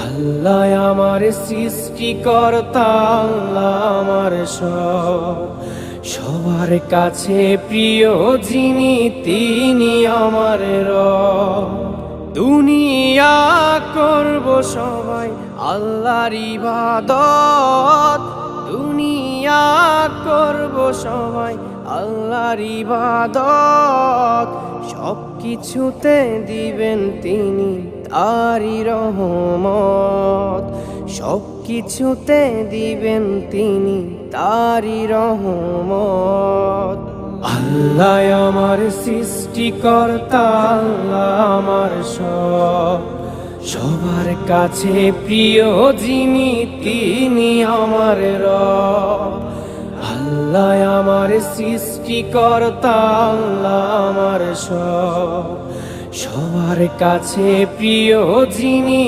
আল্লাহ আমার সৃষ্টিকর্তা, আল্লাহ আমার সব, সবার কাছে প্রিয় যিনি তিনি আমার রব। দুনিয়া করব সবাই আল্লাহর ইবাদত, দুনিয়া করব সবাই আল্লাহর ইবাদত, সব কিছুতে দিবেন তিনি তারি রহমত, সব কিছুতে দিবেন তিনি তারি রহমত। আল্লাহ আমার সৃষ্টিকর্তা, আল্লাহ আমার সব, সবার কাছে প্রিয় যিনি তিনি আমার রব। আল্লাহ আমার সৃষ্টিকর্তা, আল্লাহ আমার সব, সবার কাছে প্রিয় যিনি